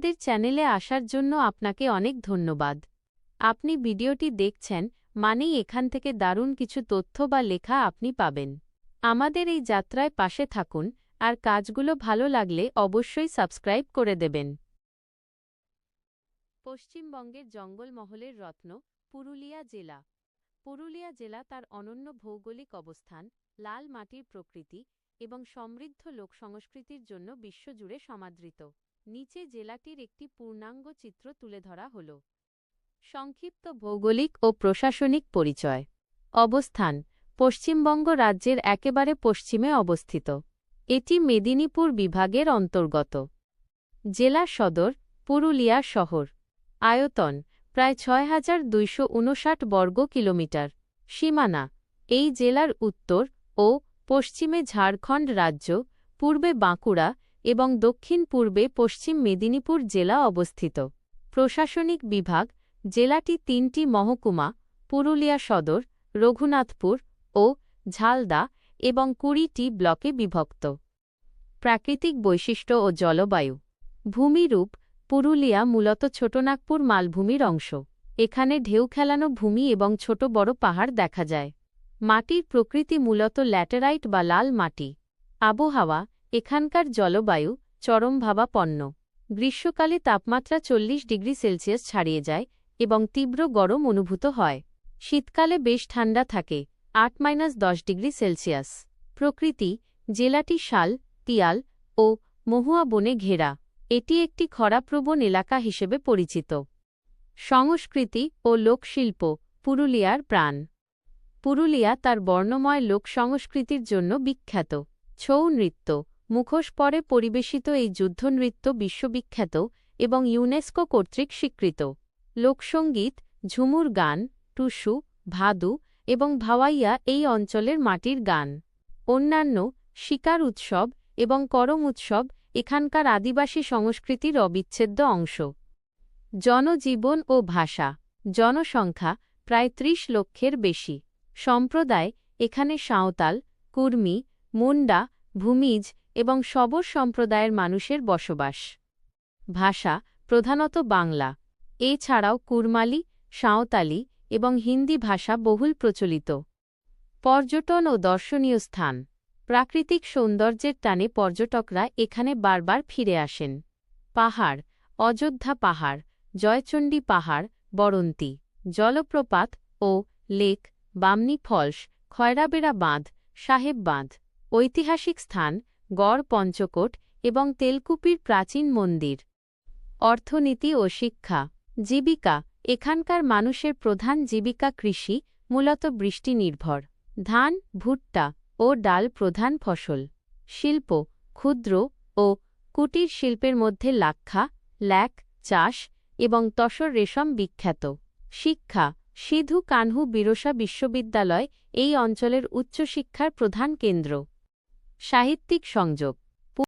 আমাদের চ্যানেলে আসার জন্য আপনাকে অনেক ধন্যবাদ। আপনি ভিডিওটি দেখছেন মানেই এখান থেকে দারুণ কিছু তথ্য বা লেখা আপনি পাবেন। আমাদের এই যাত্রায় পাশে থাকুন আর কাজগুলো ভালো লাগলে অবশ্যই সাবস্ক্রাইব করে দেবেন। পশ্চিমবঙ্গের জঙ্গলমহলের রত্ন পুরুলিয়া জেলা। পুরুলিয়া জেলা তার অনন্য ভৌগোলিক অবস্থান, লাল মাটির প্রকৃতি এবং সমৃদ্ধ লোকসংস্কৃতির জন্য বিশ্বজুড়ে সমাদৃত। নিচে জেলাটির একটি পূর্ণাঙ্গ চিত্র তুলে ধরা হল। সংক্ষিপ্ত ভৌগোলিক ও প্রশাসনিক পরিচয়। অবস্থান: পশ্চিমবঙ্গ রাজ্যের একেবারে পশ্চিমে অবস্থিত। এটি মেদিনীপুর বিভাগের অন্তর্গত। জেলা সদর: পুরুলিয়া শহর। আয়তন: প্রায় ৬,২৫৯ বর্গ কিলোমিটার। সীমানা: এই জেলার উত্তর ও পশ্চিমে ঝাড়খণ্ড রাজ্য, পূর্বে বাঁকুড়া এবং দক্ষিণ পূর্বে পশ্চিম মেদিনীপুর জেলা অবস্থিত। প্রশাসনিক বিভাগ: জেলাটি ৩টি মহকুমা, পুরুলিয়া সদর, রঘুনাথপুর ও ঝালদা এবং ২০টি ব্লকে বিভক্ত। প্রাকৃতিক বৈশিষ্ট্য ও জলবায়ু। ভূমিরূপ: পুরুলিয়া মূলত ছোটনাগপুর মালভূমির অংশ। এখানে ঢেউ খেলানো ভূমি এবং ছোট বড় পাহাড় দেখা যায়। মাটির প্রকৃতি মূলত ল্যাটেরাইট বা লাল মাটি। আবহাওয়া: এখানকার জলবায়ু চরমভাবাপন্ন। গ্রীষ্মকালে তাপমাত্রা 40°C ছাড়িয়ে যায় এবং তীব্র গরম অনুভূত হয়। শীতকালে বেশ ঠান্ডা থাকে, 8-10°C। প্রকৃতি: জেলাটি শাল, পিয়াল ও মহুয়া বনে ঘেরা। এটি একটি খরাপ্রবণ এলাকা হিসেবে পরিচিত। সংস্কৃতি ও লোকশিল্প: পুরুলিয়ার প্রাণ। পুরুলিয়া তার বর্ণময় লোক সংস্কৃতির জন্য বিখ্যাত। ছৌ নৃত্য: মুখোশ পরে পরিবেশিত এই যুদ্ধনৃত্য বিশ্ববিখ্যাত এবং ইউনেস্কো কর্তৃক স্বীকৃত। লোকসঙ্গীত: ঝুমুর গান, টুসু, ভাদু এবং ভাওয়াইয়া এই অঞ্চলের মাটির গান। অন্যান্য: শিকার উৎসব এবং করম উৎসব এখানকার আদিবাসী সংস্কৃতির অবিচ্ছেদ্য অংশ। জনজীবন ও ভাষা। জনসংখ্যা প্রায় ৩০ লক্ষের বেশি। সম্প্রদায়: এখানে সাঁওতাল, কুর্মি, মুন্ডা, ভূমিজ এবং শবর সম্প্রদায়ের মানুষের বসবাস। ভাষা: প্রধানত বাংলা। এছাড়াও কুরমালি, সাঁওতালি এবং হিন্দি ভাষা বহুল প্রচলিত। পর্যটন ও দর্শনীয় স্থান। প্রাকৃতিক সৌন্দর্যের টানে পর্যটকরা এখানে বারবার ফিরে আসেন। পাহাড়: অযোধ্যা পাহাড়, জয়চণ্ডী পাহাড়, বরন্তি। জলপ্রপাত ও লেক: বামনি ফলস, খয়রাবেড়া বাঁধ, সাহেব বাঁধ। ঐতিহাসিক স্থান: গড় পঞ্চকোট এবং তেলকুপির প্রাচীন মন্দির। অর্থনীতি ও শিক্ষা। জীবিকা: এখানকার মানুষের প্রধান জীবিকা কৃষি, মূলত বৃষ্টি নির্ভর। ধান, ভুট্টা ও ডাল প্রধান ফসল। শিল্প: ক্ষুদ্র ও কুটির শিল্পের মধ্যে লাক্ষা, ল্যাক চাষ এবং তসর রেশম বিখ্যাত। শিক্ষা: সিধু কানহু বিরসা বিশ্ববিদ্যালয় এই অঞ্চলের উচ্চশিক্ষার প্রধান কেন্দ্র। সাহিত্যিক সংযোগ।